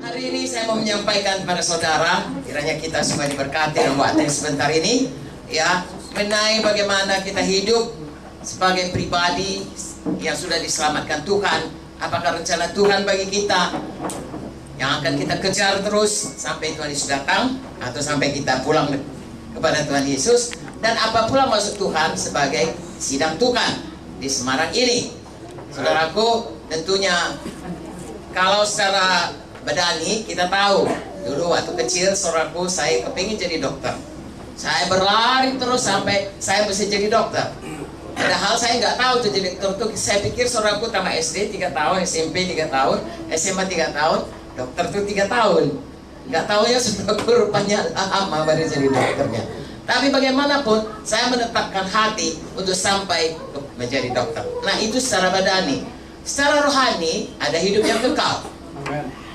Hari ini saya mau menyampaikan kepada saudara, kiranya kita semua diberkati dalam waktu yang sebentar ini, ya, mengenai bagaimana kita hidup sebagai pribadi yang sudah diselamatkan Tuhan. Apakah rencana Tuhan bagi kita yang akan kita kejar terus sampai Tuhan Yesus datang, atau sampai kita pulang kepada Tuhan Yesus? Dan apa pula maksud Tuhan sebagai sidang Tuhan di Semarang ini? Saudaraku, tentunya kalau secara badani kita tahu, dulu waktu kecil saudaraku, saya kepingin jadi dokter. Saya berlari terus sampai saya bisa jadi dokter. Padahal saya nggak tahu tuh jadi dokter. Saya pikir saudaraku tamat SD 3 tahun, SMP 3 tahun, SMA 3 tahun, dokter tuh 3 tahun. Nggak tahu ya saudaraku, rupanya lama baru jadi dokternya. Tapi bagaimanapun saya menetapkan hati untuk sampai menjadi dokter. Nah, itu secara badani. Secara rohani ada hidup yang kekal.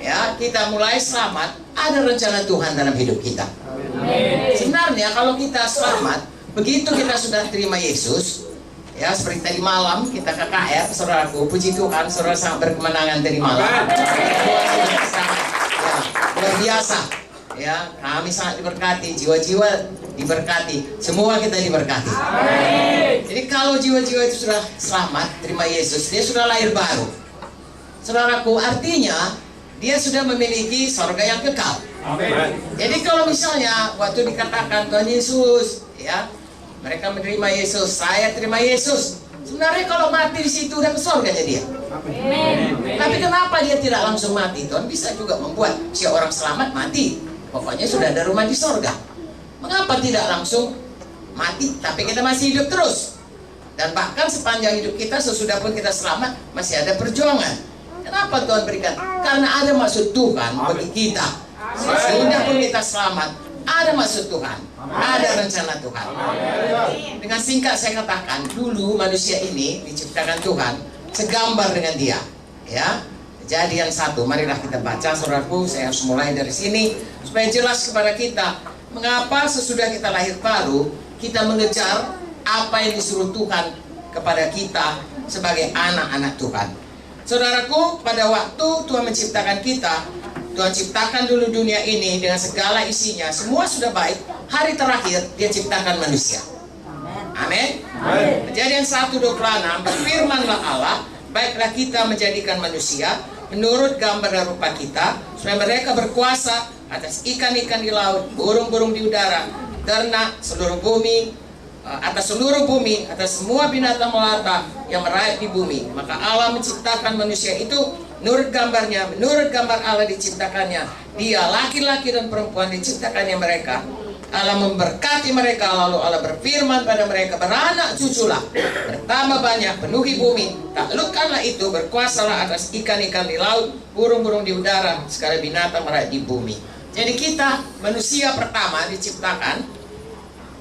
Ya, kita mulai selamat, ada rencana Tuhan dalam hidup kita. Sebenarnya kalau kita selamat, begitu kita sudah terima Yesus, ya, seperti tadi malam kita KKR, saudaraku, puji Tuhan, saudara sangat berkemenangan tadi malam. Ya, luar biasa. Ya, kami sangat diberkati, jiwa-jiwa diberkati, semua kita diberkati. Jadi kalau jiwa-jiwa itu sudah selamat, terima Yesus, dia sudah lahir baru. Saudaraku, artinya dia sudah memiliki surga yang kekal. Amin. Jadi kalau misalnya waktu dikatakan Tuhan Yesus, ya, mereka menerima Yesus, saya terima Yesus. Sebenarnya kalau mati di situ dan surganya dia. Amin. Tapi kenapa dia tidak langsung mati? Tuhan bisa juga membuat si orang selamat mati. Pokoknya sudah ada rumah di surga. Mengapa tidak langsung mati, tapi kita masih hidup terus? Dan bahkan sepanjang hidup kita, sesudah pun kita selamat, masih ada perjuangan. Kenapa Tuhan berikan? Karena ada maksud Tuhan bagi kita. Sesudah pun kita selamat, ada maksud Tuhan, ada rencana Tuhan. Dengan singkat saya katakan, dulu manusia ini diciptakan Tuhan segambar dengan dia. Ya, Kejadian 1, marilah kita baca, saudaraku. Saya harus mulai dari sini supaya jelas kepada kita mengapa sesudah kita lahir baru kita mengejar apa yang disuruh Tuhan kepada kita sebagai anak-anak Tuhan. Saudaraku, pada waktu Tuhan menciptakan kita, Tuhan ciptakan dulu dunia ini dengan segala isinya, semua sudah baik. Hari terakhir dia ciptakan manusia. Amin. Kejadian 1:26, berfirmanlah Allah, baiklah kita menjadikan manusia menurut gambar dan rupa kita, supaya mereka berkuasa atas ikan-ikan di laut, burung-burung di udara, ternak seluruh bumi, atas seluruh bumi, atas semua binatang melata yang merayap di bumi. Maka Allah menciptakan manusia itu menurut gambarnya, menurut gambar Allah diciptakannya. Dia laki-laki dan perempuan diciptakannya mereka. Allah memberkati mereka, lalu Allah berfirman pada mereka, beranak cuculah, bertambah banyak, penuhi bumi, taklukkanlah itu, berkuasalah atas ikan-ikan di laut, burung-burung di udara, segala binatang merayap di bumi. Jadi kita, manusia pertama diciptakan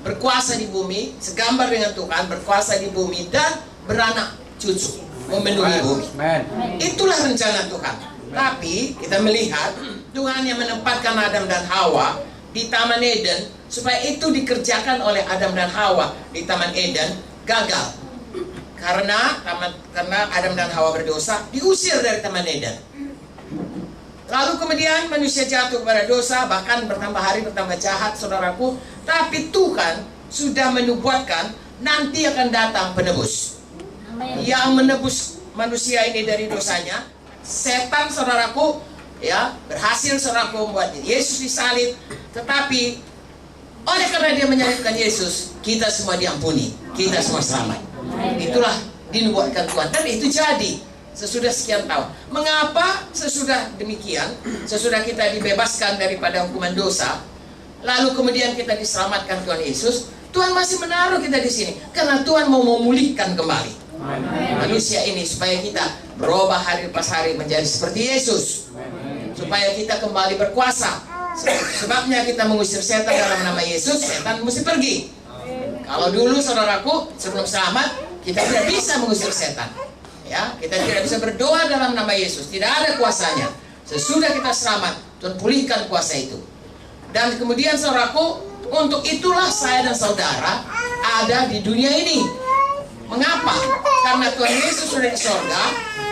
berkuasa di bumi, segambar dengan Tuhan, berkuasa di bumi dan beranak cucu, memenuhi bumi. Itulah rencana Tuhan. Tapi kita melihat Tuhan yang menempatkan Adam dan Hawa di Taman Eden, supaya itu dikerjakan oleh Adam dan Hawa di Taman Eden, gagal. Karena Adam dan Hawa berdosa, diusir dari Taman Eden. Lalu kemudian manusia jatuh kepada dosa, bahkan bertambah hari bertambah jahat, saudaraku. Tapi Tuhan sudah menubuatkan nanti akan datang penebus. Amen. Yang menebus manusia ini dari dosanya. Setan, saudaraku, ya, berhasil, saudaraku, membuat Yesus disalib. Tetapi oleh karena dia menyalibkan Yesus, kita semua diampuni, kita semua selamat. Itulah dinubuatkan Tuhan, dan itu jadi sesudah sekian tahun. Mengapa sesudah demikian, sesudah kita dibebaskan daripada hukuman dosa, lalu kemudian kita diselamatkan Tuhan Yesus, Tuhan masih menaruh kita di sini karena Tuhan mau memulihkan kembali manusia ini supaya kita berubah hari pas hari menjadi seperti Yesus, supaya kita kembali berkuasa. Sebabnya kita mengusir setan dalam nama Yesus, setan mesti pergi. Kalau dulu, saudaraku, sebelum selamat kita tidak bisa mengusir setan. Ya, kita tidak bisa berdoa dalam nama Yesus, tidak ada kuasanya. Sesudah kita selamat, Tuhan pulihkan kuasa itu. Dan kemudian, saudaraku, untuk itulah saya dan saudara ada di dunia ini. Mengapa? Karena Tuhan Yesus sudah di surga,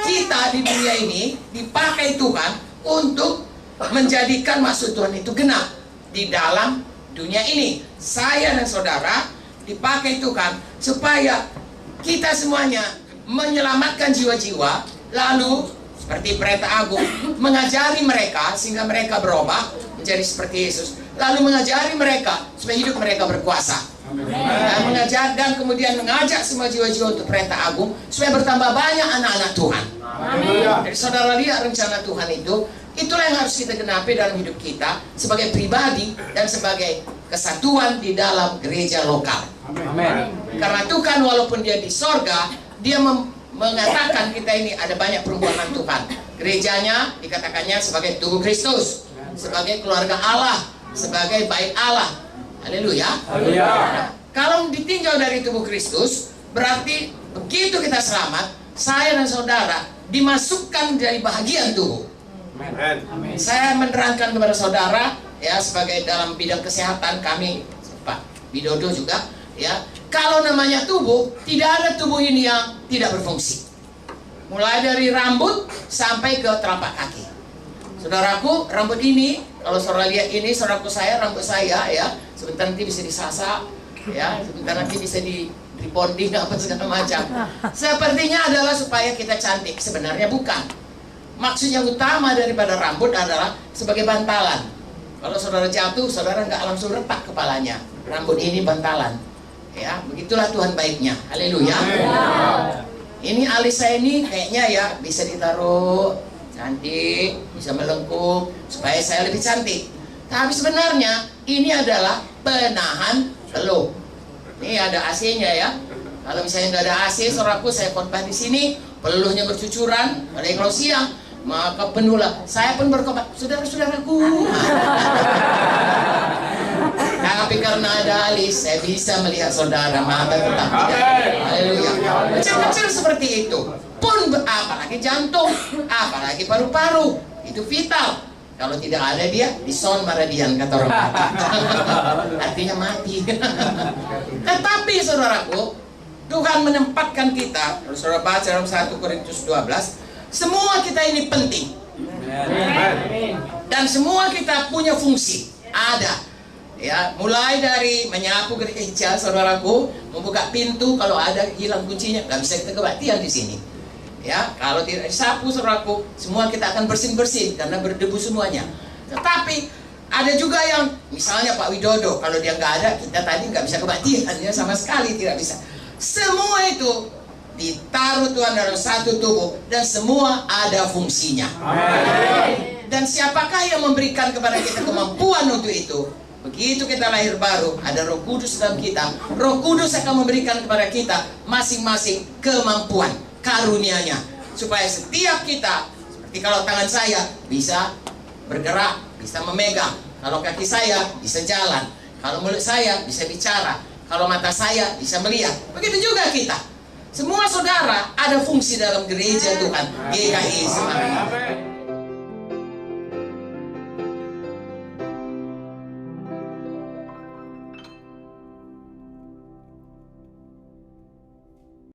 kita di dunia ini dipakai Tuhan untuk menjadikan maksud Tuhan itu genap di dalam dunia ini. Saya dan saudara dipakai Tuhan supaya kita semuanya menyelamatkan jiwa-jiwa, lalu seperti Pendeta Agung mengajari mereka sehingga mereka berubah menjadi seperti Yesus, lalu mengajari mereka supaya hidup mereka berkuasa. Mengajar dan kemudian mengajak semua jiwa-jiwa untuk Pendeta Agung supaya bertambah banyak anak-anak Tuhan. Jadi saudara lihat rencana Tuhan itu, itulah yang harus kita genapi dalam hidup kita sebagai pribadi dan sebagai kesatuan di dalam gereja lokal. Karena Tuhan walaupun dia di sorga, dia mengatakan kita ini ada banyak perbuatan Tuhan. Gerejanya dikatakannya sebagai tubuh Kristus, sebagai keluarga Allah, sebagai bait Allah. Haleluya. Kalau ditinjau dari tubuh Kristus, berarti begitu kita selamat, saya dan saudara dimasukkan dari bahagian tubuh. Saya menerangkan kepada saudara, ya, sebagai dalam bidang kesehatan kami, Pak Widodo juga, ya, kalau namanya tubuh, tidak ada tubuh ini yang tidak berfungsi. Mulai dari rambut sampai ke telapak kaki. Saudaraku, rambut ini, kalau saudara lihat ini, saudaraku saya, rambut saya, ya, sebentar nanti bisa disasa, ya, sebentar nanti bisa di bonding apa segala macam. Sepertinya adalah supaya kita cantik, sebenarnya bukan. Maksud yang utama daripada rambut adalah sebagai bantalan. Kalau saudara jatuh, saudara nggak langsung retak kepalanya. Rambut ini bantalan, ya, begitulah Tuhan baiknya. Haleluya. Ini alis saya ini kayaknya ya bisa ditaruh cantik, bisa melengkung supaya saya lebih cantik. Tapi sebenarnya ini adalah penahan peluh. Ini ada AC-nya ya. Kalau misalnya nggak ada AC, saudaraku, saya khotbah di sini, peluhnya bercucuran, apalagi kalau siang, maka penuhlah. Saya pun berkhotbah, saudara-saudaraku. Tapi karena ada alis, saya bisa melihat saudara, mata tetap tidak. Haleluya. Kecil-kecil seperti itu. Pun apalagi jantung, apalagi paru-paru, itu vital. Kalau tidak ada dia, dison maradian kata orang Batak. Artinya mati. Tetapi saudaraku, Tuhan menempatkan kita, kalau saudara baca dalam 1 Korintus 12, semua kita ini penting. Dan semua kita punya fungsi, ada. Ya, mulai dari menyapu gereja, saudaraku, membuka pintu, kalau ada hilang kuncinya, nggak bisa kita kebaktian di sini. Ya, kalau tidak disapu, saudaraku, semua kita akan bersih-bersih karena berdebu semuanya. Tetapi ada juga yang, misalnya Pak Widodo, kalau dia nggak ada, kita tadi nggak bisa kebaktian, ya, sama sekali tidak bisa. Semua itu ditaruh Tuhan dalam satu tubuh dan semua ada fungsinya. Amen. Dan siapakah yang memberikan kepada kita kemampuan untuk itu? Begitu kita lahir baru, ada Roh Kudus dalam kita. Roh Kudus akan memberikan kepada kita masing-masing kemampuan, karunia-Nya, supaya setiap kita, seperti kalau tangan saya bisa bergerak, bisa memegang, kalau kaki saya bisa jalan, kalau mulut saya bisa bicara, kalau mata saya bisa melihat. Begitu juga kita. Semua saudara ada fungsi dalam gereja Tuhan GKI Semarang.